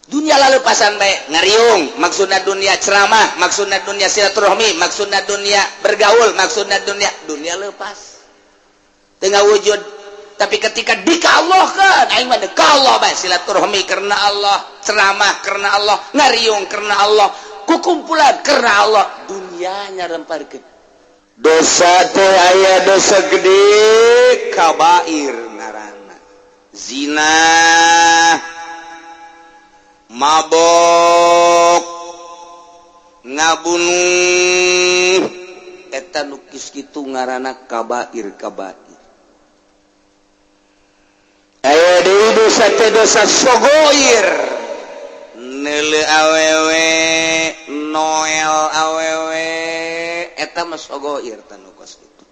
dunia lalu pasan baik ngariung maksudna dunia ceramah maksudna dunia silaturahmi maksudna dunia bergaul maksudna dunia lepas tengah wujud tapi ketika dikallahkan aing mah dekallah bae silaturahmi karena Allah ceramah karena Allah ngariung karena Allah kukumpulan karena Allah dunianya remparkeun dosa teh aya dosa gede kabair ngaranna zina mabok ngabunuh eta nu geus kitu ngaranna kabair aya deui dosa teh dosa sogoir neule awewe noel awewe eta mah sogoir tanu kos kitu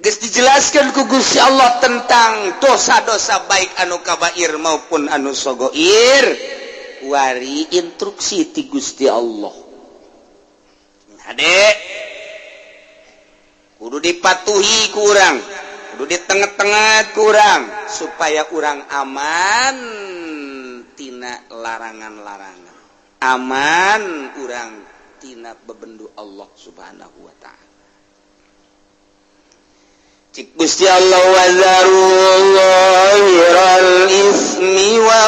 geus dijelaskeun ku Gusti Allah tentang dosa-dosa baik anu kabair maupun anu sogoir wari instruksi ti Gusti Allah. Ade kudu dipatuhi ku urang, kudu di tengah-tengah ku urang supaya urang aman tina larangan-larangan. Aman urang tina bebendu Allah Subhanahu wa taala. Cik Gusti Allah wazaru zahiral ismi wa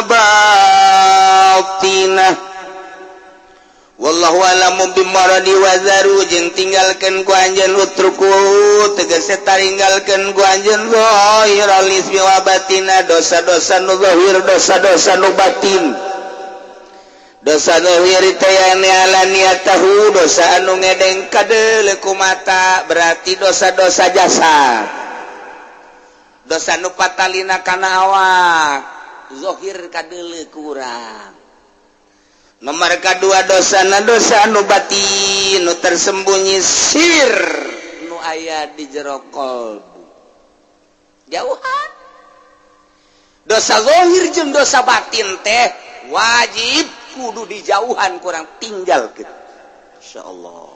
batinah wallahu alamu bimaradi wazaru jeung tinggalkeun ku anjeun utruku tegese taringgalkeun ku anjeun zahiral ismi wa batinah dosa-dosa nu zahir dosa-dosa nu batin dosa zahir teh ane alaniyatahu dosa anu ngedeng kadeuleu ku mata berarti dosa-dosa jasad dosa nu patalina kana awak zahir kadeuleu ku urang nomor kadua dosana dosa anu batin nu tersembunyi sir nu aya di jero qalbu jauhan dosa zahir jeung dosa batin teh wajib kudu dijauhan kurang tinggal gitu. Insyaallah.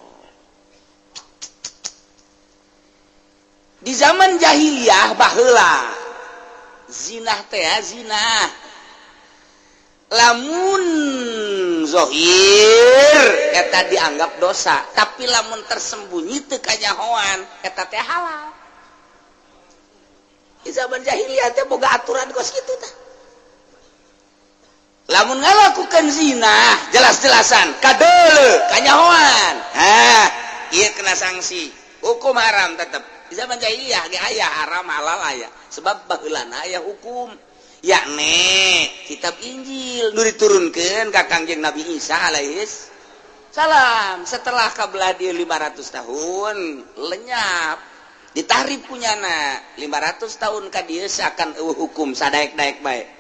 Di zaman jahiliyah baheula zinah teh zinah. Lamun zahir eta dianggap dosa, tapi lamun tersembunyi teu kanyahoan eta teh halal. Di zaman jahiliyah teh boga aturan kos kitu tah. Lamun ngalakukan zina jelas-jelasan kadeuleu kanyahoan ieu kena sanksi hukum haram tetep di zaman jahiliyah ge aya haram halal aya sebab baheulana aya hukum yakni kitab Injil nu diturunkeun ka Kangjeng Nabi Isa alaihis salam setelah kabelah dia 500 tahun lenyap ditahrib punyana 500 tahun ka dieu akan hukum sadaek-daek bae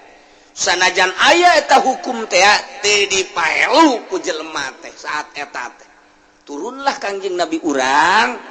sanajan aya eta hukum teh teu dipaelu ku jelema teh saat eta teh turunlah Kangjeng Nabi urang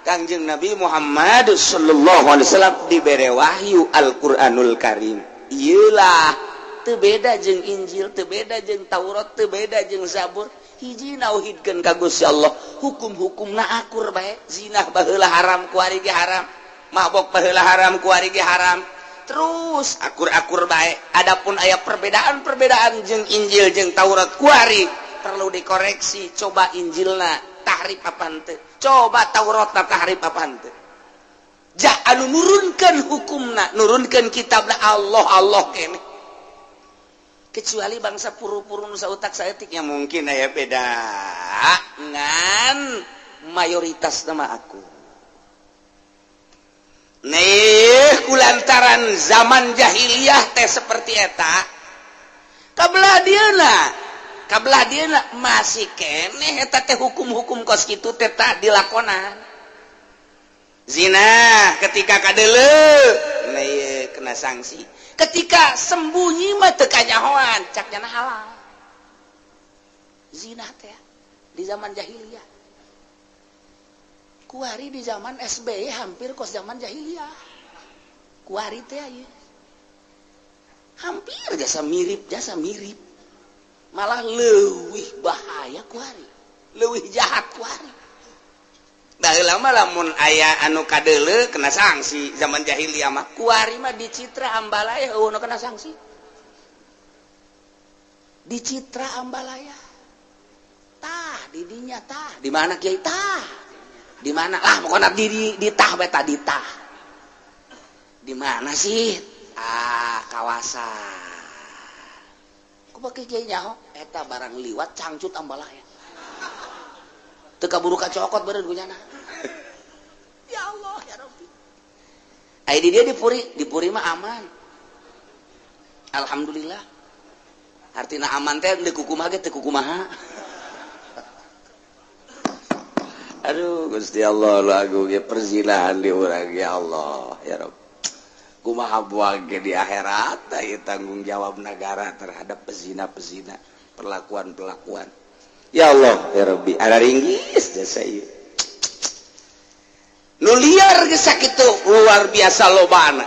Kangjeng Nabi Muhammad sallallahu alaihi wasallam dibere wahyu Al-Qur'anul Karim ieulah teu beda jeung Injil teu beda jeung Taurat teu beda jeung Zabur hiji nauhidkeun ka Gusti Allah hukum-hukumna akur bae zina baheula haram ku ari ge haram mabok baheula haram ku ari ge haram terus akur-akur baik adapun aya perbedaan-perbedaan jeung Injil jeung Taurat kuari perlu dikoreksi coba Injilna tahrif apa henteu coba Tauratna tahrif apa henteu jah anu nurunkeun hukumna nurunkeun kitabna Allah keneh kecuali bangsa puru-puru nu sautak saeutik ya mungkin aya beda ngan mayoritas nama aku nih kulantaran zaman jahiliyah teh seperti eta kabelah dieuna masih keneh eta teh hukum-hukum kos kitu teh tak dilakonan zina ketika kadeuleu nah ieu kena sanksi ketika sembunyi mah teu kanyahoan caknya halal zina teh di zaman jahiliyah kuari di zaman SBY hampir kos zaman jahiliyah kuari teh aya hampir jasa mirip malah leuwih bahaya kuari leuwih jahat kuari baheula mah lamun aya anu kadeuleu kena sanksi zaman jahiliyah mah kuari mah dicitra hambalaya eueuh kena sanksi di Citra Ambalaya. Tah didinya tah. Di mana Kiai tah? Di mana? Ah, pokoknya di tah beta di tah. Di mana sih? Ah, kawasan. Ku pakai Kiai nyaho eta barang liwat cangcut Ambalaya. Teu kaburu kacokot beureun kunyana. Ya Allah, ya Rabbi. Ai di dia di Puri mah aman. Alhamdulillah. Artina aman teh deuk kumaha ge teu kumaha. Aduh Gusti Allah lagu ge perzinahan di urang ya Allah ya Rabb. Kumaha buang ge di akhirat ieu tanggung jawab negara terhadap pezina-pezina, perlakuan-perlakuan. Ya Allah ya Rabbi, ada ringgis jasa ieu. Nu liar ge sakitu luar biasa lobana.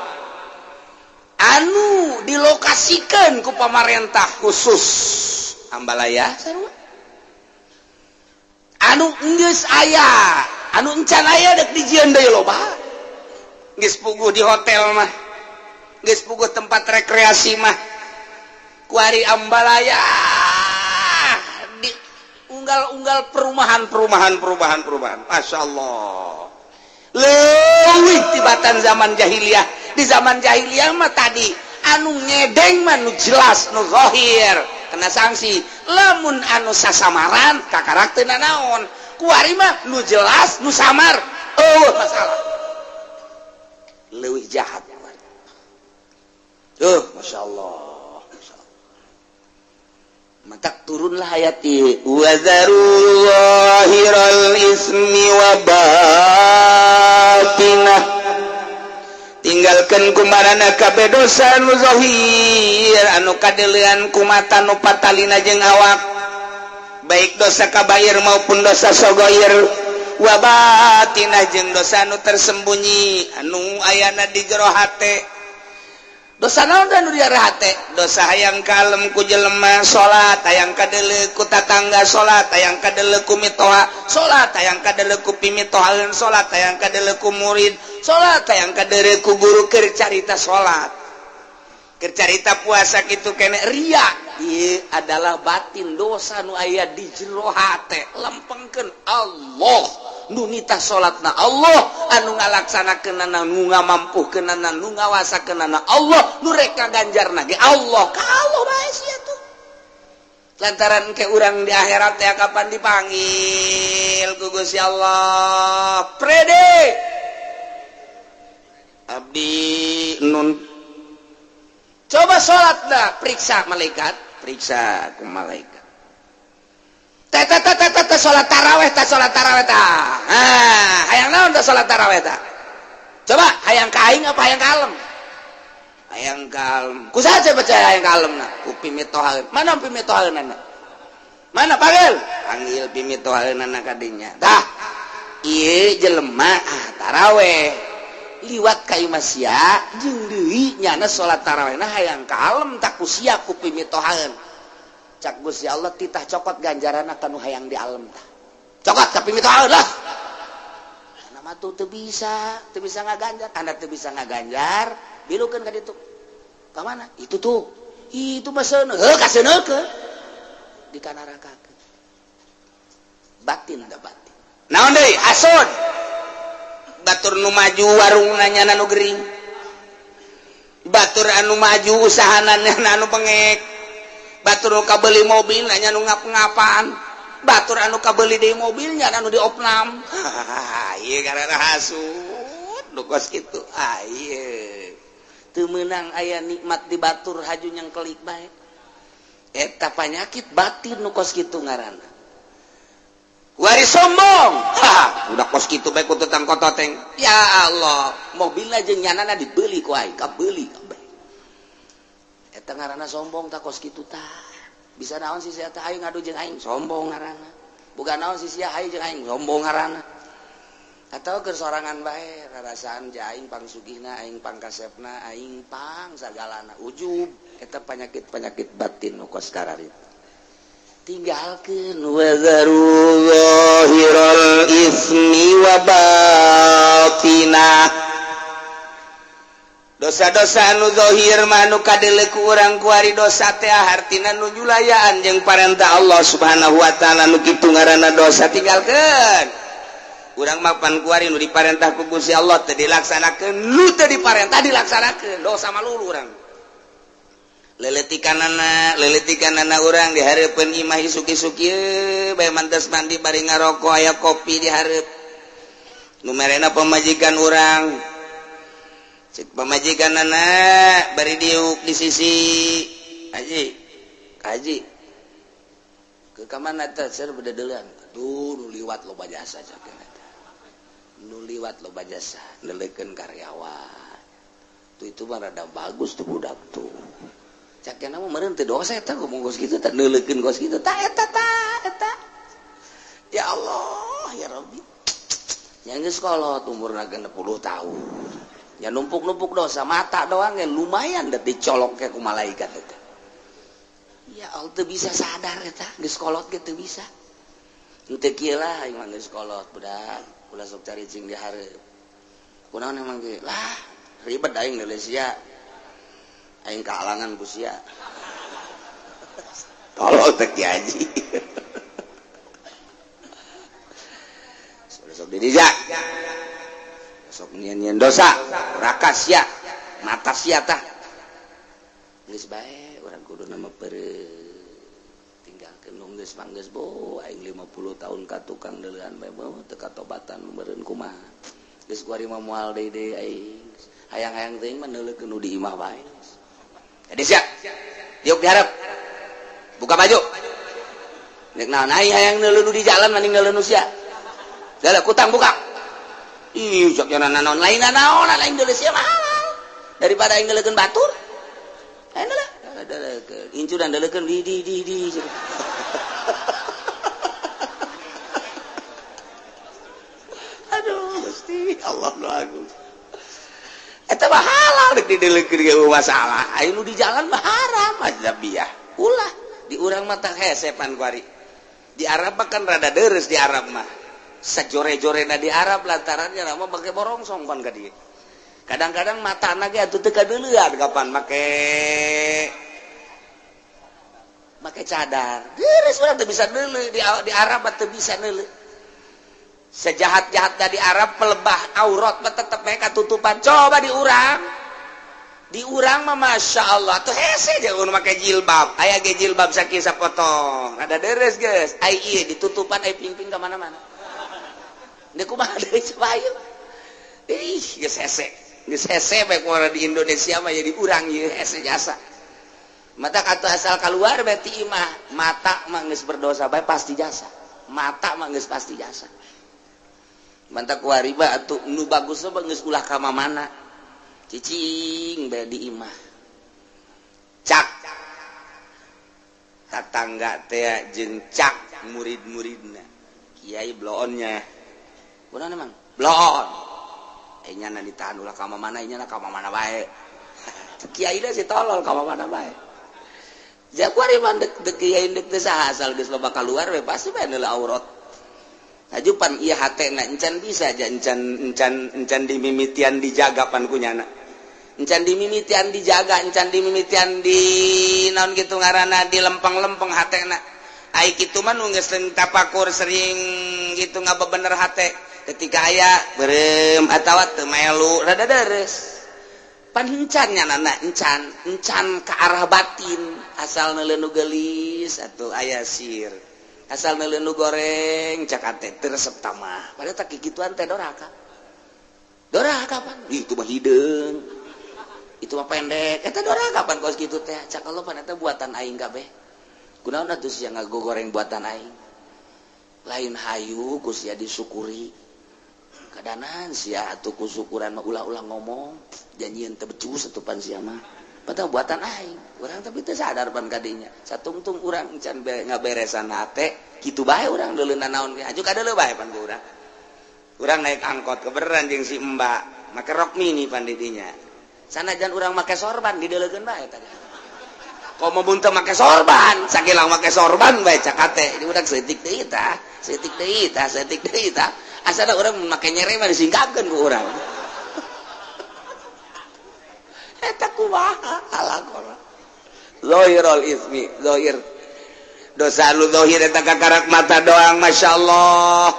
Anu dilokasikeun ku pamarentah khusus Ambalaya sarua. Anu geus aya, anu encan aya dek dijieun deui loba. Geus puguh di hotel mah. Geus puguh tempat rekreasi mah. Ku ari Ambalaya di unggal-unggal perumahan. Masyaallah. Leuwih tibatan zaman jahiliyah. Di zaman jahiliyah mah tadi anu ngedeng mah nu jelas nu zahir. Kena sanksi lamun anu sasamaran kakarak teu naon kuari mah nu jelas nu samar masalah leuwih jahat Masya Allah matak turunlah ayat ieu wa zarullahiral ismi wa batinah tinggalkan kumarana kabeh dosa nu zahir anu kadeulean ku mata nu patalina jeung awak baik dosa kabair maupun dosa sogoir wa batinah jeung dosa nu tersembunyi anu ayana di jero hate. Dosa naon anu di jero hate? Dosa hayang kalem ku jelema salat, hayang kadeuleu ku tatangga salat, hayang kadeuleu ku mitoha salat, hayang kadeuleu ku pimitohaeun salat, hayang kadeuleu ku murid salat, hayang kadeuleu ku guru keur carita salat. Keur carita puasa kitu kene ria. Ieu adalah batin dosa nu aya di jero hate. Lempengkeun Allah. Nu nitah salatna Allah, anu ngalaksanakeunana, nu ngamampuhkeunana, nu ngawasakeunana Allah, nu rek kaganjarna ge Allah. Kalau bae sia tuh. Lantaran ke urang di akhirat teh kapan dipanggil ku Gusti Allah. Prede. Abdi nun coba salat dah, periksa malaikat, periksa ku malaikat. Tata salat tarawih ta. Hayang naon ta salat tarawih ta? Coba hayang kaing apa hayang kalem? Hayang kalem. Kusaha baca hayang kalemna? Ku pimitohaeun. Mana pimitohaeunana? Mana panggil? Panggil pimitohaeunana ka dinya. Tah. Ieu jelema tarawih. Liwat ka imah sia jeung deui nyana salat tarawihna hayang kalem tak ku sia ku pimitohaeun. Cak Gusti Allah titah cokot ganjaranna kanu hayang dialem tah. Cokot ka pimitohaeun lah. Ana mah teu bisa ngaganjar, anda teu bisa ngaganjar, bilukeun ka ditu. Ka mana? Itu tuh. Itu mah seuneu. Heuh ka seuneukeun. Dikanarakakeun. Batin da batin. Naon deui? Asod. Batur nu maju warungna nyana nu gering. Batur anu maju usahanana anu pengek. Batur anu kabeuli mobil nya nu ngap-ngapan. Batur anu kabeuli deui mobil nya anu diopnam. Ieu karana hasud nu kos kitu. Ieu. Teu meunang aya nikmat di batur haju nyangkelik bae. Eta panyakit batin nu kos kitu ngaranna. Wari sombong. Udah kos kitu bae ku tetang kototeng. Ya Allah, mobilna jeung nyanana dibeuli ku aing, kabeuli kabeh. Eta ngaranna sombong tak kos kitu tah. Bisa naon si sia teh aing ngadu jeung aing, sombong ngaranna. Bukan naon si sia hayu jeung aing, sombong ngaranna. Atau keur sorangan bae, rarasaan jeung aing pangsugihna, aing pangkasepna, aing pang sagalana. Ujub eta penyakit-penyakit batin nu kos kararita. Tinggalkeun wa zarullahiral ismi wa batinah. dosa-dosa anu zahir manu kadele ku urang kuari dosa teh hartina nujulayaan jeung parentah Allah Subhanahu wa taala nu kitu ngaranna dosa tinggalkeun urang mapan kuari nu diparentah ku Gusti Allah teh dilaksanakeun nu teu diparentah dilaksanakeun dosa malulu urang leletikanana urang di hareupeun imah isuki-suki bae mantes mandi bari ngarokok aya kopi di hareup nu merena pamajikan urang cek pamajikan anak bari diuk di sisi haji ke kamana teh seur bededelan tuh nu liwat loba jasa cakeun eta nu liwat loba jasa neleukeun karyawan tuh itu mah rada bagus tuh budak tuh cakeun mah meureun teu dosa eta ngomong kos kitu teh neulekeun kos kitu tah eta ya Allah ya Rabbi yang geus kolot umurna 60 tahun ya numpuk-numpuk dosa mata doang yang lumayan udah dicolok kayak ku malaikat itu ya Allah tuh bisa sadar eta geus kolot ge teu bisa henteu kieu lah aing mah geus kolot budak ulah sok cari cing di hareup kunaon emang ge lah ribet aing geus sia aing kaalangan ku sia tolong teh Ki Haji sok dijak sok nyian dosa raka sia mata sia tah geus bae urang kudu nama tinggalkeun nu geus manggeus bo aing 50 tahun ka tukang deulean bae bo teu katobatan meureun kumaha geus kuari mah moal deui aing hayang-hayang teuing mah neulekeun nu di imah bae jadi sia tiuk diharap buka baju nek naon hayang neuleun nu di jalan mending neuleun nu sia dala kutang buka ih jokna naon lain naon lain deuleu sia mahal daripada aing deuleukeun batur ayeuna lah incu dan deuleukeun di aduh Gusti Allah nu agung eta mah halal rek dideuleukeun ge masalah aya nu di jalan mah haram azabiyah ulah di urang mah teh hesepan kuari di Arab mah kan rada deres di Arab mah sajore-jorena di Arab lantarannya nama pakai borongsong kan ka dieu. Kadang-kadang matana ge atuh teu kadeuleuan kapan make cadar. Geus urang teu bisa neuleuh di Arab teu bisa neuleuh. Sejahat-jahatna di Arab pelebah aurat mah tetep make katutupan. Coba di urang. Di urang mah masyaallah tuh hese jeung make jilbab. Aya ge jilbab sakit sapotong. Rada deres geus. Ai ieu ditutupan ai ping-ping ka mana-mana. Nek kumaha deui cobayu. Geus hese bae kumaha di Indonesia mah jadi urang ieu hese jasa. Mata kata asal keluar berarti imah mata mah geus berdosa bae pasti jasa. Mata mah geus pasti jasa. Manta kuari ba atuh nu bagus mah geus ulah ka mamana. Cicing bae di imah. Cak. Tatangga teh jeung cak murid-muridna. Kiai bloonnya. Kunaon emang? Bloon. Nyana ditahan ulah ka mamana, nyana ka mamana bae. Kiai da si tolol ka mamana bae. Jakuari mah dek kiai dek teh saha asal geus loba kaluar we pasti bae neuleuh aurat. Hajupan ieu hatena encan bisa aja encan dimimitian dijaga pan kunyana. Encan dimimitian dijaga, encan dimimitian di naon kitu ngaranna di lempeng-lempeng hatena. Ai kitu mah nu geus tapakur sering gitu ngabebener hate. Ketika aya berem atawa teu melu rada deres pan encannya nana encan ke arah batin asal neuleuh nu geulis atuh aya sir asal neuleuh nu goreng cakate teu resep tamah padahal tak kikituan teh doraka pan itu mah hideung itu mah pendek eta doraka pan kos kitu teh cak Allah pan eta buatan aing kabeh kunaon atuh sia ngagogoreng buatan aing lain hayu ku sia disyukuri kadanan sia atuh kusyukuran mah ulah-ulah ngomong janjieun teh becus atuh pan sia mah padahal buatan aing urang tapi teu sadar pan kadinya satungtung urang can ngaberesan hate kitu bae urang deuleunan naon aju kadeuleuh bae pan ku urang naik angkot kebeneran jeung si Mbak make rok mini pan didinya sanajan urang make sorban dideuleukeun bae tadi komo mun teu make sorban sakilang make sorban bae cakate di udah seutik deui tah asal orang memakai nyere mah disingkapkeun ku urang. kumaha alaqona zahirul ismi zahir dosa lu zahir eta kakarak mata doang masyaallah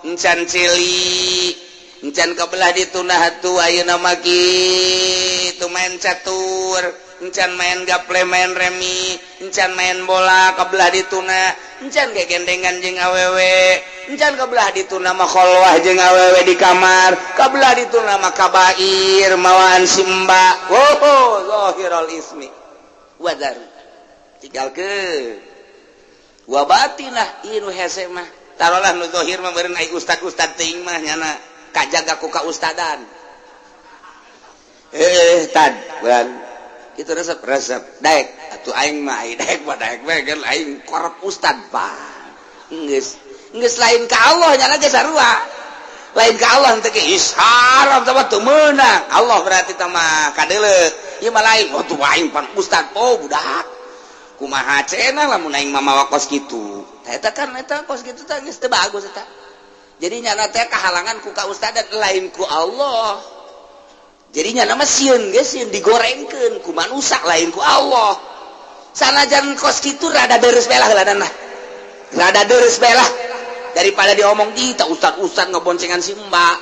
encan cili encan kabelah ditunah tu ayeuna mah kitu main catur encan main gaple main remi encan main bola kabelah dituna encan gegendengan jeung awewe encan kabelah dituna mah kholwah jeung awewe di kamar kabelah dituna mah kabair mawaan simba zahirul ismi wadar tinggalkeun wa batinah ieu hese mah tarolah nu zahir mah meureun ai ustad-ustad teuing mah nyana kajaga ku ka ustadan tad bulan itu resep daek atuh aing mah ai daek mah daek we geus aing korep ustad pa geus lain ka Allah nyana ge sarua lain ka Allah teh ge isharam teh teu meunang Allah berarti teh mah kadeuleu ieu mah lain tuh aing pan ustad budak kumaha cenah lamun aing mah mawa kos kitu eta kan eta kos kitu teh geus teu bagus eta jadi nyana teh kahalangan ku ka ustadan lain ku Allah jadi nyana mah sieun geus sieun digorengkeun ku manusia lain ku Allah sanajan kos kitu rada deres belah heuladanna rada deres belah daripada diomong di tak ustad ngeboncengan si mbak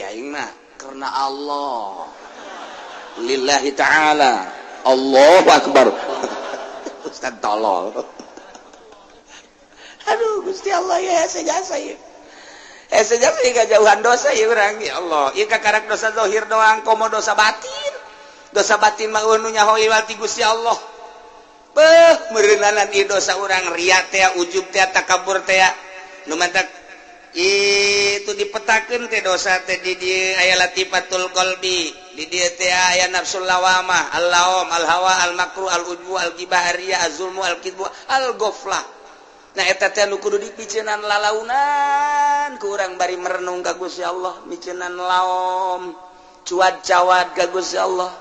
aing mah karena Allah lillahi ta'ala Allahu akbar ustad tolol aduh Gusti Allah ya sejasa ya sejasa ya jauhan dosa ya urang ya Allah ieu kakarak dosa zahir doang komo dosa batin mah nu nyaho iwal ti Gusti Allah beuh meureunanan ieu dosa urang ria teh ujub teh takabur teh nu mantak itu dipetakeun teh dosa teh di dieu aya latifatul qalbi di dieu teh aya nafsul lawamah al-lawam al-hawa al-makruh al-ujbu al-ghibah ar-riya az-zulmu al-kidbu al-ghaflah nah eta teh nu kudu dipiceunan lalaunan ku urang bari merenung ka Gusti Allah miceunan laom cuad-cawad ka Gusti Allah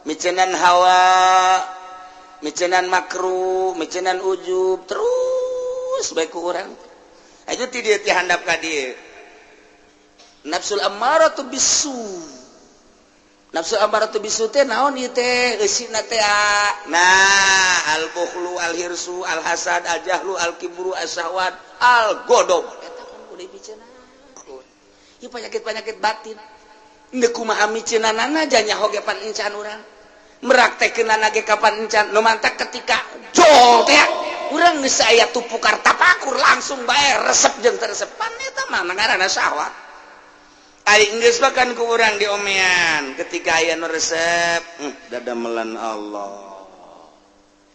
miceunan hawa miceunan makruh miceunan ujub terus bae ku urang aja ti dieu teh handap ka dieu nafsul ammaratu bisu nafsu ammaratu bisu teh naon ieu teh eusina teh nah al bukhlu al hirsu al hasad al jahlu al kibru as-sahwat al godob eta kan kudu dipiceunana ieu penyakit-penyakit batin neuk kumaha miceunanana nya nyaho ge pan encan urang meraktekeunana ge kapan encan nu mantak ketika jol teh urang geus aya tupukar tapakur langsung bae resep jeung teu resep pan eta mah ngaranna syahwat aing geus makan ku urang diomean ketika aya nu resep dadamelan Allah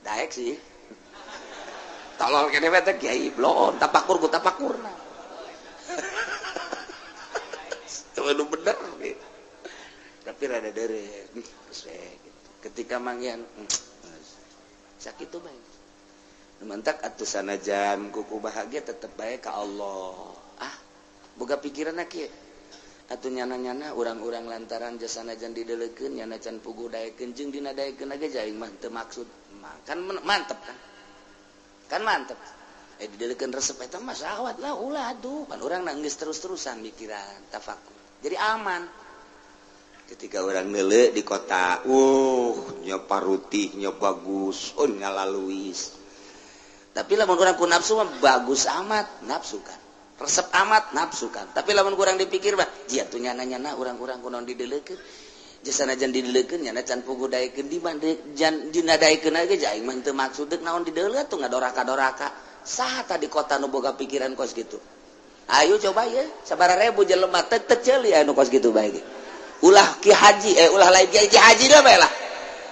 daek sih tolol kene we teh kiai blon tapakur ku tapakurna teu bener gitu. Tapi rada deres ketika manggian sakitu bae mantak atuh sanajan kuku bahagia tetep bae ka Allah boga pikiran kieu atuh nyana-nyana urang-urang lantaran jasana jan didelekeun nyana can puguh daekeun jeung dina daekeunage jaing mah teu maksud kan mantep kan mantep didelekeun resep eta mah syahwat lah ulah atuh pan urang nanggeus terus-terusan mikiran tafakur jadi aman ketika orang neuleuh di kota nya parutih nya bagus ngalaluis tapi lamun urang ku nafsu mah bagus amat nafsu kan resep amat nafsu kan tapi lamun kurang dipikir bah jieu atuh nyana-nyana urang-urang kunaon didelekeun jasana jan didelekeun nyana can puguh daekeun di mande jan dina daekeun ge jaing mah teu maksud deuk naon dideuleuh atuh ngadoraka-doraka saha tadi kota nu boga pikiran kos kitu ayo coba ye sabaraha ribu jelema teu ceuli anu kos kitu bae ge ulah ki haji ulah lain ki haji dah bae lah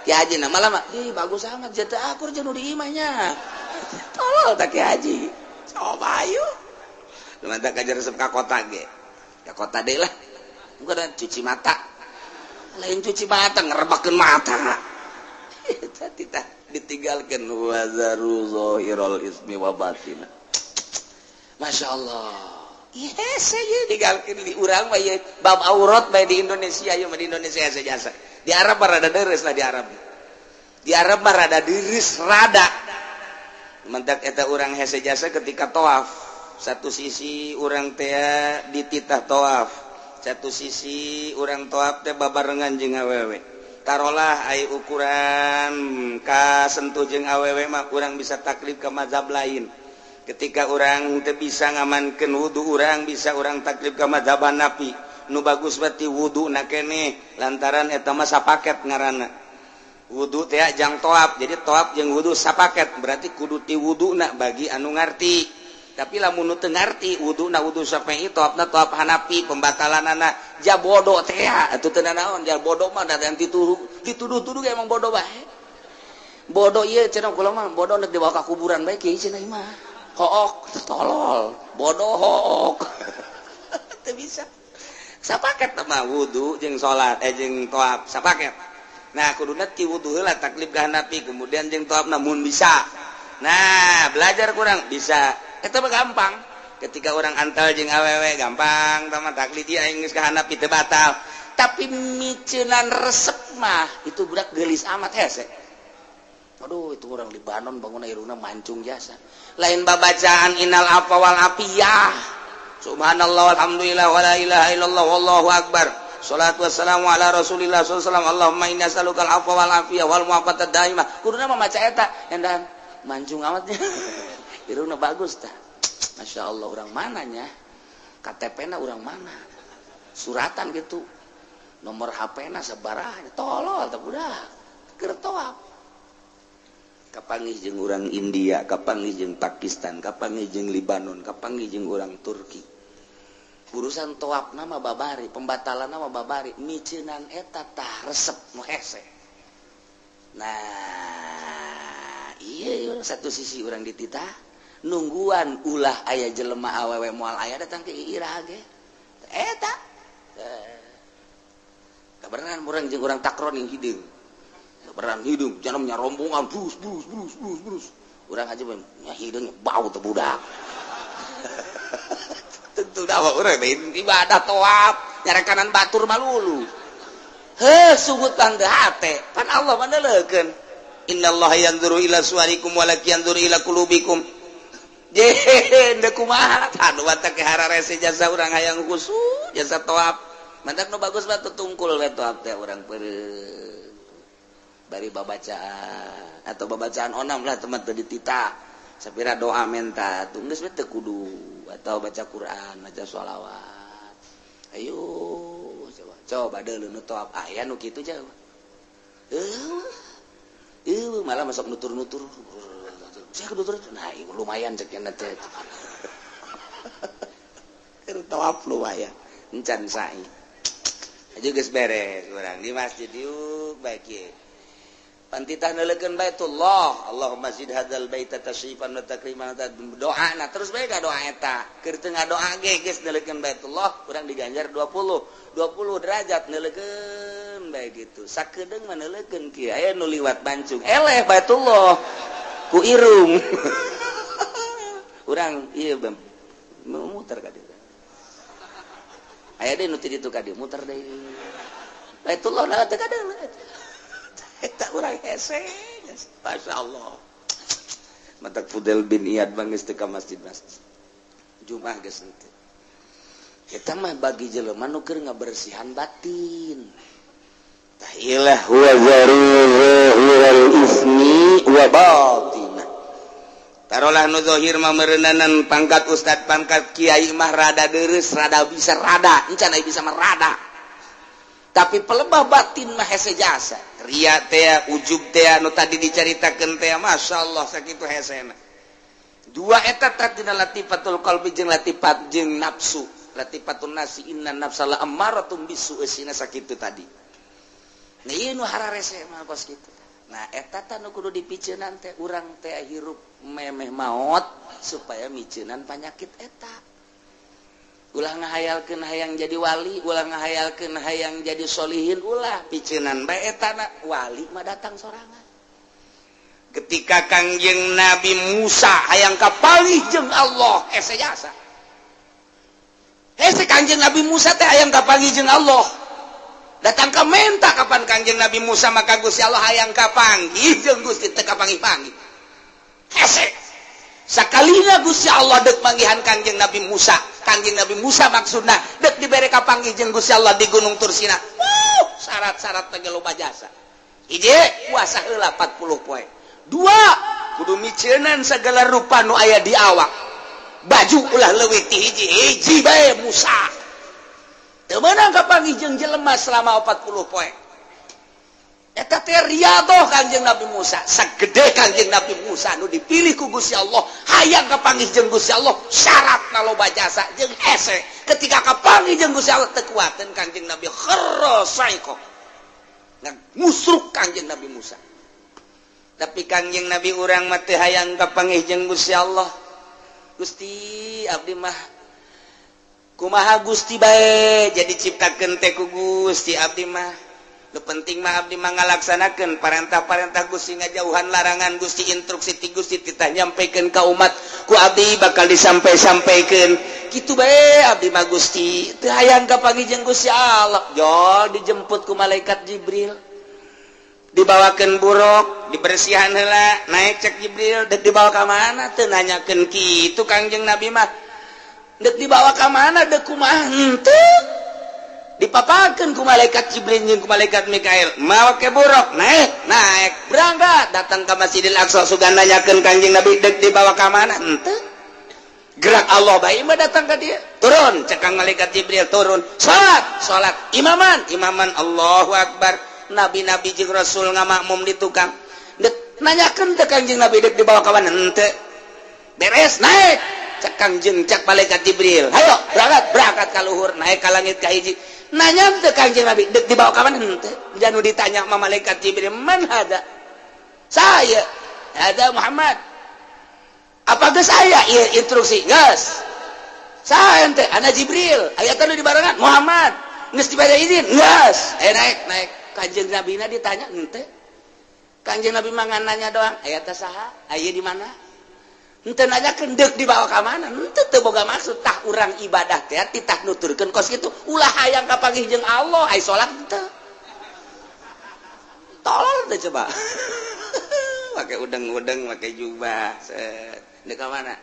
ki haji na malah bagus sangat jatuh akur jeung nu di imahnya tolol tak ki haji coba ayo mantap kajar resep ka kota ge ka kota deui lah bukan cuci mata lain cuci mata ngerebakeun mata eta titah ditinggalkeun wazaru zahirul ismi wa batina masyaallah yes saya ditinggalkeun di urang mah ieu bab aurat bae di Indonesia ieu mah di Indonesia jasa di Arab mah rada deres lah di Arab mah rada deres rada mantap eta urang hese jasa ketika tawaf satu sisi urang teh dititah tawaf satu sisi urang tawaf teh babarengan jeung awewe tarolah ai ukuran ka sentuh jeung awewe mah kurang bisa taklif ke mazhab lain. Ketika orang teu bisa ngamankeun wudu urang bisa orang taklif ke mazhab Hanafi. Nu bagus berarti wuduna keneh lantaran eta mah sapaket ngaranna. Wudu teh jang toab. Jadi toab jeung wudu sapaket berarti kudu ti wuduna bagi anu ngarti. Tapi lamun nu teu ngarti wuduna wudu Syafi'i toabna toab Hanafi pembatalanana ja bodoh teh atuh teu naon ja bodoh mah da dituduh-tuduh emang bodoh bae. Bodoh ieu cenah kula mah bodoh nek dibawa ka kuburan bae kieu cenah mah. Hook tolol bodoh hook teu bisa sapaket mah wudu jeung salat jeung toab sapaket. Nah kuduna ti wudu heula taklif ka Hanafi kemudian jeung toab namun bisa. Nah belajar kurang bisa eta mah gampang ketika orang antal jeung awewe gampang tama taklif ieu aing geus ka Hanafi teu batal. Tapi miceunan resep mah itu budak geulis amat hese. Aduh itu orang Libanon bangun iruna mancung jasa. Lain babacaan innal afwa wal afiyah. Subhanallah walhamdulillah wala ilaha illallah wallahu akbar. Shalatu wassalamu ala Rasulillah sallallahu alaihi wasallam. Allahumma inna nas'alukal afwa wal afiyah wal mu'afatad daimah. Kuduna mah maca eta endan mancung amatnya. Iruna bagus tah. Masya Allah orang mananya? KTP-na orang mana? Suratan gitu. Nomor HP-na sabaraha tolol tah budak. Keur toab. Kapanggih jeung urang India, kapanggih jeung Pakistan, kapanggih jeung Libanon, kapanggih jeung urang Turki. Urusan toabna mah babari, pembatalanna mah babari, miceunan eta tah resep nu hese. Nah, ieu satu sisi urang dititah nungguan ulah aya jelema awewe moal aya datang ke Ira ge. Eta. Kabarengan urang jeung urang takron yang hideung. Beran hidung, janamnya rombongan, brus. Urang aja nya hidungnya bau teu budak. Tentu dawa urang ibadah toab, nyarekanan batur malulu. Heuh sugut pang teu hate, pan Allah maneulekeun. Innallaha yanzuru ila suwarikum walaki yanzuru ila qulubikum. Jeh, da kumaha? Anu watak hararese jasa urang hayang khusyuk, jasa toab. Mantak nu bagus mah tutungkul we toab teh urang peureuh. Bari babacaan atau babacaan onam lah teman tadi dititah sapira doa menta tunggus teu kudu atau baca Quran baca sholawat ayo coba deuleu nu toab aya nu kitu jauh malah masuk nutur-nutur saya nutur nah lumayan cek nya teh keur toab lumayan encan sae aja geus beres urang di masjid yuk baik ye pantitah nelekeun Baitullah Allahumma zid hadzal baita tashrifan wa takriman doana terus bae ka doa eta keur teu ngadoa ge geus nelekeun Baitullah urang diganjar 20 derajat nelekeun bae gitu sakedeung mah nelekeun kieu aya nu liwat bancung eleh Baitullah ku irung urang ieu muter ka dieu aya deui nu ti ditu ka dieu muter deui Baitullah na teu kadeung eta urang hese Masya Allah matak Fudel bin Iyad bangis teu ka masjid-masjid Jumat geus henteu eta mah bagi jelema nu keur ngabersihan batin tah ilah huwa zarul ismi wa batinah tarolah nu zahir mah meureunanan pangkat ustad pangkat kiai mah rada deureus rada bisa rada encan aya bisa mah rada tapi pelebah batin mah hese jasa ria teh ujub teh anu tadi dicaritakeun teh masyaallah sakitu hesena dua eta tatina latifatul qalbi jeung latifat jeung nafsu latifatun nasi inna nafsala ammaratum bisu esina sakitu tadi nah ieu nu hararese mah kos kitu nah eta teh nu kudu dipiceunan teh urang teh hirup memeh maot supaya miceunan panyakit eta ulah ngahayalkeun hayang jadi wali ulah ngahayalkeun hayang jadi solihin ulah piceunan bae etana wali mah datang sorangan ketika Kangjeng Nabi Musa hayang kapanggih jeung Allah hese jasa hese Kangjeng Nabi Musa teh hayang kapanggih jeung Allah datang ka menta kapan Kangjeng Nabi Musa maka Gusti Allah hayang kapanggih jeung Gusti teh kapanggih-panggih hese sakalina Gusti Allah deuk manggihan Kangjeng Nabi Musa Kangjeng Nabi Musa maksudna deuk dibere kapanggih jeung Gusti Allah di Gunung Tursina syarat-syarat teh loba jasa. Hiji puasa heula 40 poe. 2 kudu micenan segala rupa nu aya di awak. Baju ulah leuwih ti hiji bae Musa. Teu meunang kapanggih jeung jelema selama 40 poe. Eta teh riadoh Kanjeng Nabi Musa, sagede Kanjeng Nabi Musa nu dipilih ku Gusti Allah, hayang kapanggih jeung Gusti Allah, syaratna loba jasa jeung hese. Ketika kapanggih jeung Gusti Allah teu kuateun Kanjeng Nabi kharasaiqo. Musruk Kanjeng Nabi Musa. Tapi Kanjeng Nabi urang mah teu hayang kapanggih jeung Gusti Allah. Gusti abdi mah kumaha Gusti bae jadi ciptakeun teh ku Gusti abdi mah. Lu penting mah abdi mah ngalaksanakeun parentah-parentah Gusti ngajauhan larangan Gusti instruksi ti Gusti titah nyampikeun ka umat ku abdi bakal disampai-sampaikeun kitu bae abdi mah Gusti teu hayang kapanggih jeung Gusti Allah. Jol dijemput ku malaikat Jibril, dibawakeun buruk, dibersihan heula, naik cek Jibril, dek dibawa ka mana teu nanyakeun kitu Kangjeng Nabi mah. Dek dibawa ka mana dek kumaha henteu. Dipapakeun ku malaikat Jibril jeung ku malaikat Mikail, mawa ke buruk, naik berangkat datang ke Masjidil Aqsa sugan nanyakeun Kanjeng Nabi dek dibawa ka mana henteu. Gerak Allah bae mah datang ka dia, turun cek kang malaikat Jibril turun, salat imaman Allahu Akbar. Nabi-nabi jeung rasul ngamakmum di tukang dek nanyakeun teh Kanjeng Nabi dek dibawa ka mana henteu. Beres naik cek Kanjeng cek malaikat Jibril, hayo berangkat ka luhur naik ka langit ka hiji. Nanya teh Kanjeng Nabi dek dibawa ka mana henteu. Janu ditanya sama malaikat Jibril, "Man hada?" "Saya." "Hada Muhammad." "Apa geus aya ieu instruksi?" "Geus." "Saha henteu?" "Ana Jibril." "Aya teh nu dibarengan?" "Muhammad." "Geus dibere izin?" "Geus." Naik. Kanjeng Nabi na ditanya henteu. Kanjeng Nabi mah nanya doang, "Aya teh saha? Aya di mana?" Henteu nanyakeun deuk dibawa ka mana. Henteu teu boga maksud tah urang ibadah teh titah nuturkeun kos kitu ulah hayang kapanggih jeung Allah ai salat henteu. Tolol teh coba. Pakai udeng-udeng, pakai jubah. Deuk ka mana?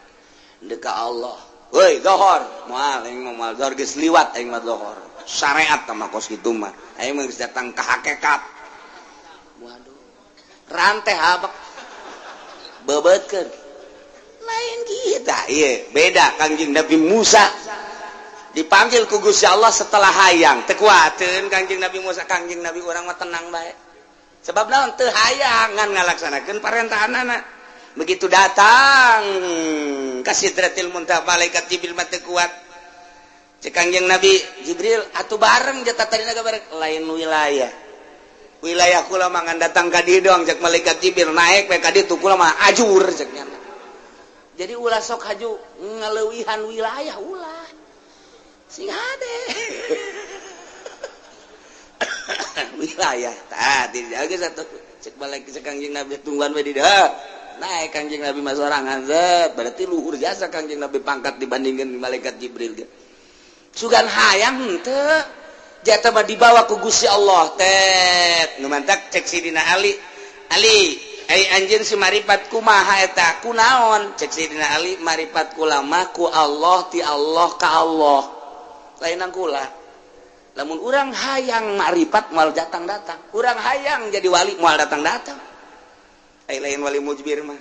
Deuk ka Allah. Woi, zuhur. Moal aing moal zuhur geus liwat aing mah zuhur. Syariat mah kos kitu mah. Aing mah geus datang ka hakikat. Waduh. Ranteh habak. Bebeutkeun. Lain kita, iya beda. Kanjeng Nabi Musa dipanggil ku Gusti Allah setelah hayang teu kuateun Kanjeng Nabi Musa. Kanjeng Nabi urang mah tenang bae sebab naon teu hayang ngan ngalaksanakeun parentahanana. Begitu datang ka Sidratil Muntaha malaikat Jibril mah teu kuat cek Kanjeng Nabi Jibril atuh bareng jata tarina bareng lain wilayah kula mah ngan datang ka dieu doang cek malaikat Jibril naik we ka ditu kula mah ajur cek nya. Jadi ulah sok haju ngaleuwihan wilayah ulah sing hade wilayah tadi jaga satu cek balik ke Kanjeng Nabi tungguan we di dah naik Kanjeng Nabi mah sorangan zat berarti luhur jasa Kanjeng Nabi pangkat dibandingkan malaikat Jibril ge sugan hayang henteu jata mah dibawa ku Gusti Allah teh nu mantak cek sidina Ali anjeun si maripat kumaha eta kunaon cek sidina Ali maripat kula mah ku Allah ti Allah ka Allah lainang kula lamun urang hayang maripat moal datang-datang urang hayang jadi wali moal datang-datang lain wali mujbir mah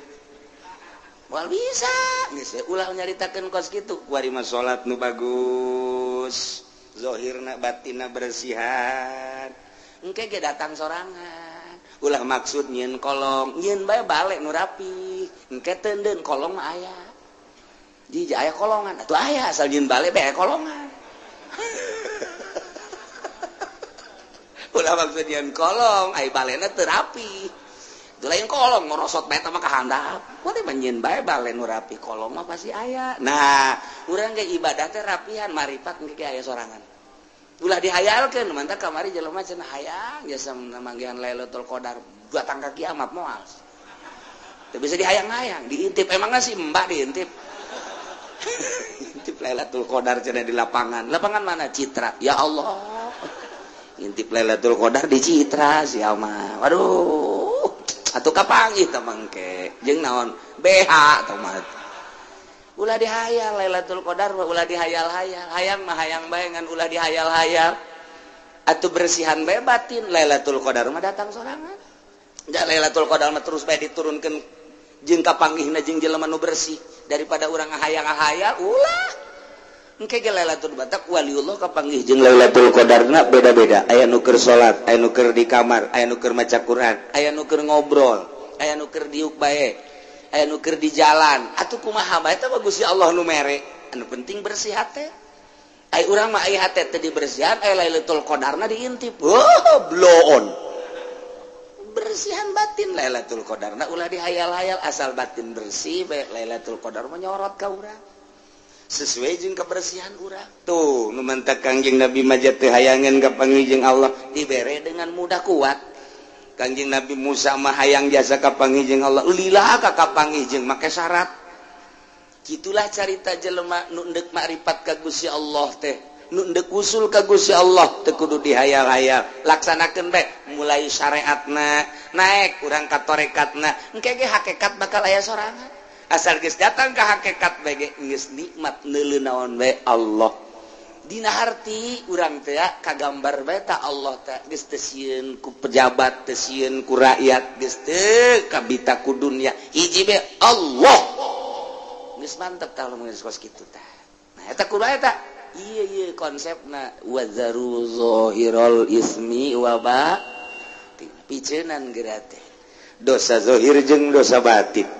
moal bisa geus ulah nyaritakeun kos kitu kuari mah salat nu bagus zahirna batinna bersihan engke ge datang sorangan ulah maksud nyieun kolong nyieun bae bale nu rapi engke teu deun kolong mah aya jadi aya kolongan atuh aya asal nyieun bale bae kolongan ulah maksud nyieun kolong ai balena teu rapi teu lain kolong ngorosot bae teh mah kahandap kudu mah nyieun bae bale nu rapi kolong mah pasti aya. Nah urang ge ibadah teh rapihan maripat engke aya sorangan ulah dihayalkeun mantap kamari jelema cenah hayang jasa manggihan Lailatul Qadar datang ka kiamat moal. Teu bisa dihayang-hayang, diintip emangna si Mbak diintip. Intip Lailatul Qadar cenah di lapangan. Lapangan mana? Citra. Ya Allah. Intip Lailatul Qadar di Citra sia mah. Waduh. Atuh kapanggih teh mangke. Jeung naon? BH tah mah. Ulah dihayal Lailatul Qadar ulah dihayal-hayal hayang mah hayang bae ngan ulah dihayal-hayal atuh bersihan bae batin. Lailatul Qadar mah datang sorangan. Da Lailatul Qadar mah terus bae diturunkeun jeung kapanggihna jeung jelema nu bersih daripada urang ngahayal-ngahayal ulah. Engke ge Lailatul Qadar waliullah kapanggih jeung Lailatul Qadarna beda-beda. Aya nu keur salat, aya nu keur di kamar, aya nu keur maca Quran, aya nu keur ngobrol, aya nu keur diuk bae, aya nu keur di jalan. Atuh kumaha bae eta mah Gusti Allah nu mere. Anu penting bersih hate. Ai urang mah aya hate teh dibersihan, aya Lailatul Qadarna diintip. Oh, blow on. Bersihan batin Lailatul Qadarna ulah dihayal-hayal asal batin bersih bae Lailatul Qadar mah nyorot ka urang. Sesuai jeung kebersihan urang. Tuh, nu mentak Kangjeng Nabi mah teu hayangan kapanggih jeung Allah dibere dengan mudah kuat. Kangjeng Nabi Musa mah hayang jasa kapanggih jeung Allah. Ulilah ka kapanggih jeung make syarat. Gitulah carita jelema nu endek makrifat ka Gusti Allah teh. Nu endek usul ka Gusti Allah teu kudu dihayal-hayal. Laksanakeun bae mulai syariatna naik urang ka tarekatna. Engke ge hakikat bakal aya sorangan. Asal geus datang ka hakikat bae geus nikmat neuleuh naon bae Allah. Dina harti urang teh kagambar bae ta Allah teh geus teu sieun ku pejabat, teu sieun ku rakyat, geus teu kabita ku dunya. Hiji bae Allah. Geus mantep tah lamun geus kos kitu tah. Nah eta kudu eta. Ieu konsepna wazaru zahirul ismi wa batin. Piceunan geura teh. Dosa zahir jeung dosa batin.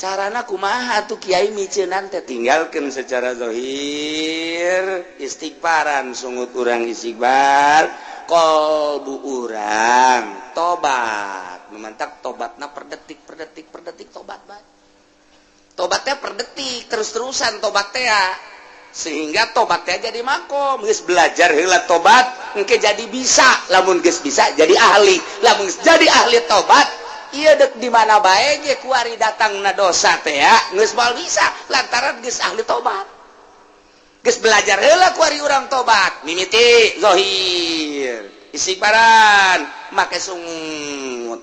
Carana kumaha tuh kiai miceunan teh tinggalkeun secara zahir istighfaran sungut urang istighfar qalbu urang tobat memantak tobatna per detik tobat bae tobatnya per detik terus-terusan tobat teh sehingga tobat teh jadi makom geus belajar heula tobat engke jadi bisa lamun geus bisa jadi ahli lamun jadi ahli tobat iya dek di mana bae ge kuari datangna dosa teh ya geus moal bisa lantaran geus ahli tobat geus belajar heula kuari urang tobat mimiti zahir istighfaran make sungut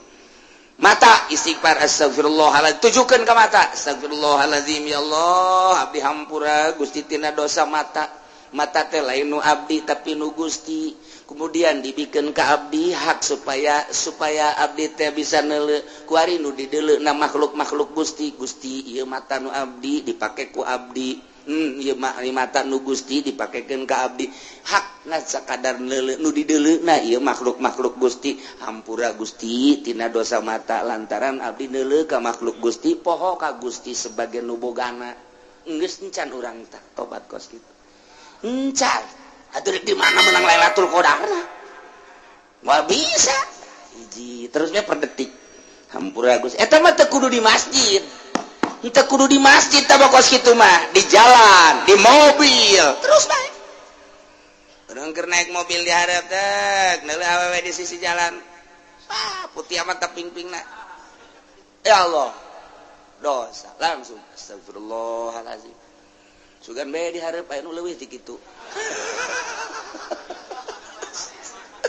mata istighfar astagfirullahaladzim tujukeun ka mata astagfirullahaladzim ya Allah abdi hampura Gusti tina dosa mata teh lain nu abdi tapi nu Gusti kemudian dibikin ka abdi hak supaya abdi teh bisa neuleuh kuari nu dideuleuh na makhluk Gusti ieu mata nu abdi dipake ku abdi ieu mata nu Gusti dipakekeun ka abdi hakna sakadar neuleuh nu dideuleuh na ieu makhluk Gusti hampura Gusti tina dosa mata lantaran abdi neuleuh ka makhluk Gusti poho ka Gusti sebagai nu bogana geus encan urang tah tobat kos kitu encan atuh di mana menang Lailatul Qadar moal bisa hiji terus we per detik hampura Gusti eta mah teu kudu di masjid teu kudu di masjid tah kos kitu mah di jalan di mobil terus bae urang keur naik mobil di hareup teh neuleuh awewe di sisi jalan putih amat teh pingpingna ya Allah dosa langsung astagfirullahalazim sugan bae di hareup aya nu leuwih ti kitu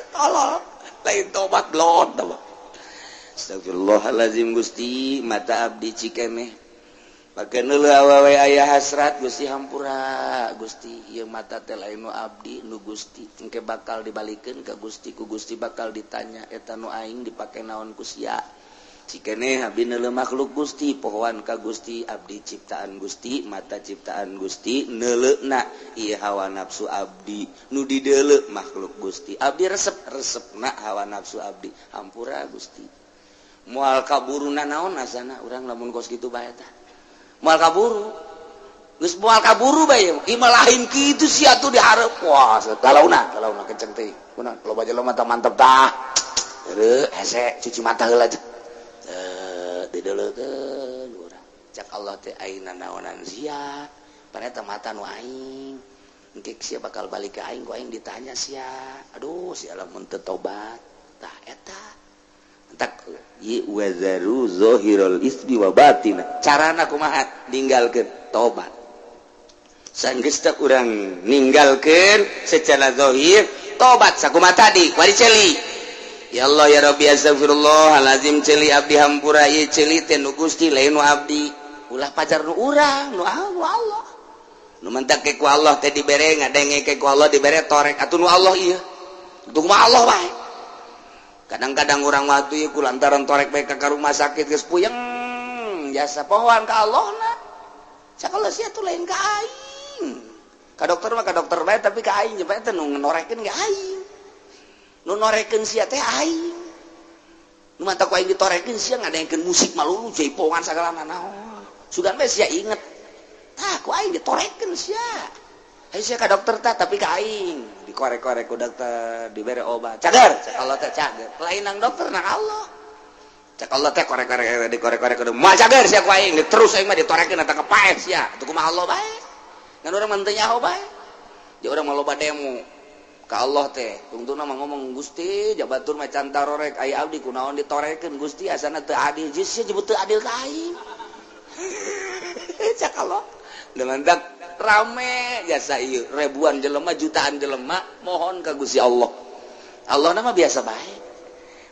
tolong lain tobat blon astagfirullahalazim Gusti mata abdi cikeneh pake neuleuh awewe aya hasrat Gusti hampura Gusti ieu mata teh lain nu abdi nu Gusti engke bakal dibalikeun ka Gusti ku Gusti bakal ditanya eta nu aing dipake naon ku sia cikeneh abdi neuleuh makhluk Gusti pohoan ka Gusti abdi ciptaan Gusti mata ciptaan Gusti neuleuhna ieu hawa nafsu abdi nu dideuleuh makhluk Gusti abdi resepna hawa nafsu abdi hampura Gusti moal kaburuna naon asana urang lamun kos kitu bae tah moal kaburu geus moal kaburu bae ieu mah lain kitu sia atuh di hareup wah galauna kenceng teh kunaon loba jelema tah mantep tah heureuh hese cuci mata heula dideuleukeun urang cak Allah teh ayeuna naonan sia paneta mata nu aing engke sia bakal balik ka aing ku aing ditanya sia aduh sia lamun teu tobat tah eta entak ye wazaru zahirul ismi wa batin carana kumaha ninggalkeun tobat sanggeus teh urang ninggalkeun secara zahir tobat sakumaha tadi kuari celi ya Allah ya Rabbi astagfirullahalazim celi abdi hampura ieu celi teh nu Gusti lain nu abdi ulah pajar nu urang nu Allah nu mentak ke ku Allah teh dibere ngadenge ke ku Allah dibere torek atuh nu Allah ieu untuk Allah baik. Kadang-kadang orang waktu ieu lantaran torek bae ka rumah sakit geus puyeng jasa pohon ka Allah na. Sakala sia tuh lain ka aing. Ka dokter mah ka dokter bae tapi ka aing bae teh nu norekeun ge aing. Nu norekeun sia teh aing. Nu mata ku aing ditorekeun sia ngadaengkeun musik malulu jaipongan sagala naon. Sugan bae sia inget. Tah ku aing ditorekeun sia. Ayo sia ka dokter tah tapi ka aing. Dikorek-korek ku dokter, dibere obat. Cager, cek Allah teh cager. Lain nang dokter nang Allah. Cek Allah teh korek-korek dikorek-korek kudu. Moal cager sia ku aing, terus aing mah ditorekeun eta kepaeh sia. Atuh kumaha Allah bae. Ngan urang mah teu nyaho bae. Jadi urang mah loba demo ka Allah teh. Tungtuna mah ngomong Gusti, jabatur mah can tarorek aya abdi kunaon ditorekeun Gusti asana teu adil. Jeung sia nyebut teu adil ka aing. Cek Allah. Dengan dak rame jasa ieu ribuan jelema jutaan jelema mohon ka Gusti Allah. Allah nama biasa bae.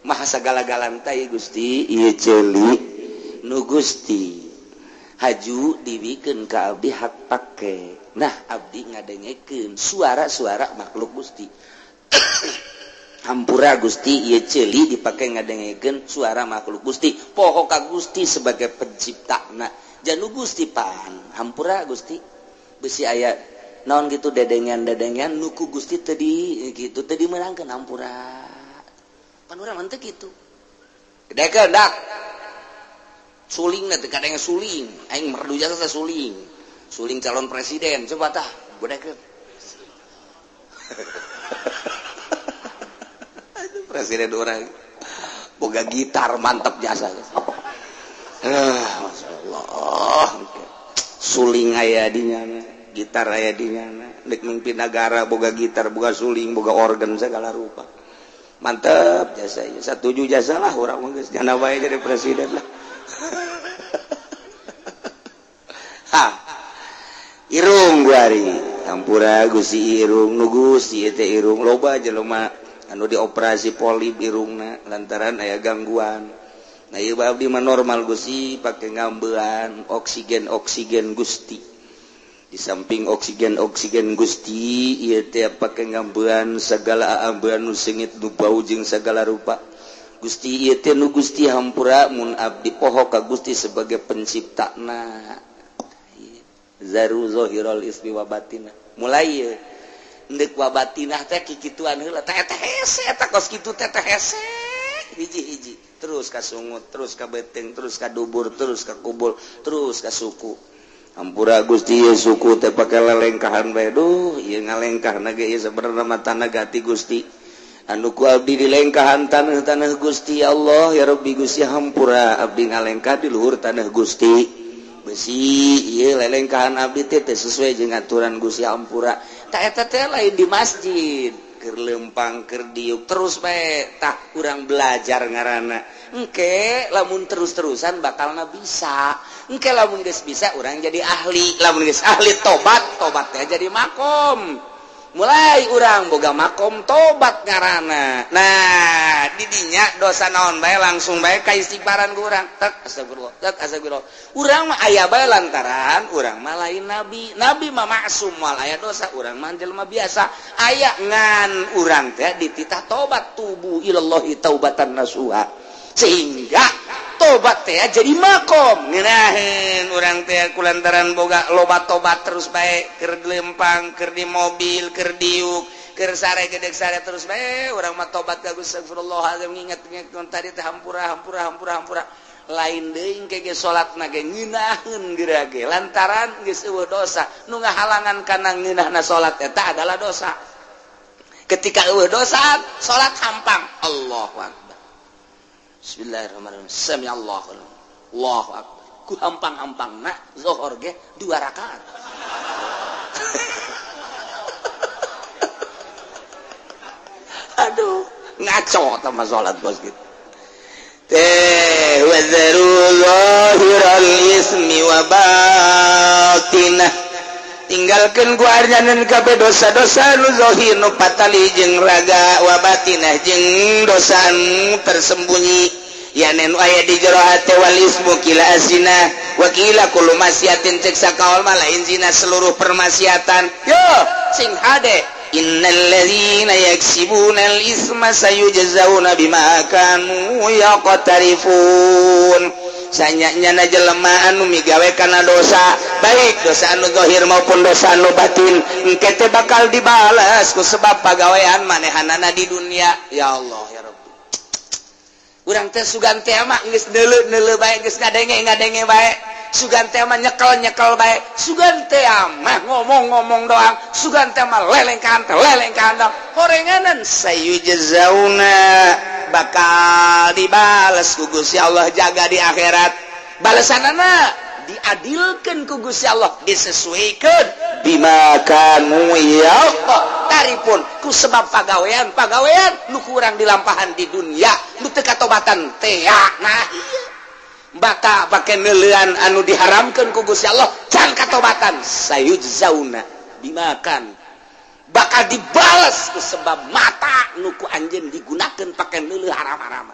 Maha sagala-galan teh Gusti ieu ceuli nu Gusti haju dibikeun ka abdi hak pake. Nah abdi ngadengekeun suara-suara makhluk Gusti. Hampura Gusti ieu ceuli dipake ngadengekeun suara makhluk Gusti. Poho ka Gusti sebagai penciptana. Janu Gusti pan hampura Gusti besi aya naon gitu dedengan nuku Gusti tadi gitu tadi menangkeun hampura pan urang mah teu kitu dedekeun dak sulingna teh kadang suling aing merdu jasa suling calon presiden coba tah godekeun presiden urang boga gitar mantap jasa masyaallah suling aya di nyana gitar aya di nyana dek mimpin negara boga gitar boga suling boga organ segala rupa mantep jasa ieu satuju jasa lah urang mah geus nyana bae jadi presiden lah ha irung guari hampura Gusti irung nu Gusti teh irung loba jelema anu dioperasi polip irungna lantaran aya gangguan. Nah ieu abdi mah normal Gusti pake ngambean oksigen Gusti. Di samping oksigen Gusti ieu teh pake ngambean sagala ambean nu sengit nu bau jeung sagala rupa. Gusti ieu teh nu Gusti hampura mun abdi poho ka Gusti sebagai penciptana. Zaru zahirul ismi wa batinah. Mulai ieu endek wa batinah teh kikituan heula teh hese eta kos kitu teh hese hiji-hiji. Terus ka sungut, terus ka beteng, terus ka dubur, terus ka kubul, terus ka suku. Hampura Gusti ieu suku teh pake lelengkahan bae. Duh, ieu ngalengkahna ge ieu sabenerna mah tanah gati Gusti. Anu ku abdi di lengkahan taneuh-taneuh Gusti Allah ya Rabbi Gusti hampura abdi ngalengkah di luhur taneuh Gusti. Besi ieu lelengkahan abdi teh sesuai jeung aturan Gusti hampura. Ta eta teh lain di masjid. Keur lempang keur diuk terus bae tah urang belajar ngaranna engke lamun terus-terusan bakalna bisa engke lamun geus bisa urang jadi ahli lamun geus ahli tobat teh jadi makom mulai urang boga makom tobat ngaranna nah di dinya dosa naon bae langsung bae ka istighfaran ku urang tek astagfirullah urang mah aya bae lantaran urang mah lain nabi mah maksum moal aya dosa urang mah jelema biasa aya ngan urang teh dititah tobat tubu ilallahi taubatan nasuha sehingga tobat teh jadi makom ngeunaheun urang teh kulantaran boga loba tobat terus bae keur lempang keur di mobil keur diuk keur sare gedeg sare terus bae urang mah tobat ka Gusti astagfirullahalazim nginget-nginget tadi teh hampura lain deui ke salatna ge ngeunaheun geura ge lantaran geus eueuh dosa nu ngahalangan kana ngeunahna salat eta adalah dosa ketika eueuh dosa salat hampang Allahu akbar Bismillahirrahmanirrahim samiallahu Allahu akbar ku hampang-hampangna zuhur ge 2 rakaat aduh ngaco sama salat bos gitu teh wa zarullahiral ismi wa batinah tinggalkeun ku arjaneun kabeh dosa-dosa nu zahir nu patali jeung raga wa batinah jeung dosa nu tersembunyi yanen aya di jero hate wal ismu kila asina wa kila kullu masyiatin cek sakaul malain zina seluruh permaksiatan yo sing hade innalladzina yaksibunal isma sayujzauna bima kanu yaqtarifun. Sanyanya jelema anu migawe kana dosa, baik dosa anu zahir maupun dosa anu batin, engke teh bakal dibalas ku sebab pagawean manehanana di dunia. Ya Allah ya Rabbi. Urang teh sugan teh mah geus neuleuh bae, geus ngadenge bae. Sugan teh mah nyekel bae. Sugan teh mah ngomong doang. Sugan teh mah lelengkan doang. Horenganan sayujzauna bakal dibales ku Gusti Allah jaga di akhirat. Balesanana diadilkeun ku Gusti Allah, disesuaikeun bima kanu yaqtarifun ku sebab pagawean nu kurang dilampahan di dunia, nu teu katobatan teh. Nah iya. Baka pake neulean anu diharamkeun ku Gusti Allah can katobatan sayujzauna bimakan bakal dibales ku sebab mata nu ku anjeun digunakeun pake neuleuh haram-haram.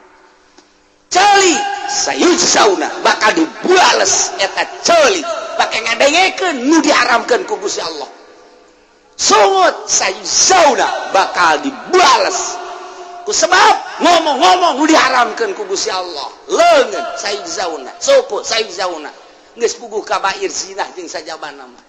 Ceuli sayujzauna bakal dibales eta ceuli pake ngadengekeun nu diharamkeun ku Gusti Allah. Sungut sayujzauna bakal dibales ku sebab ngomong-ngomong nu diharamkeun ku Gusti Allah. Leungeun sayujzauna, sopo sayujzauna. Geus puguh kabair zina jeung sajabana mah.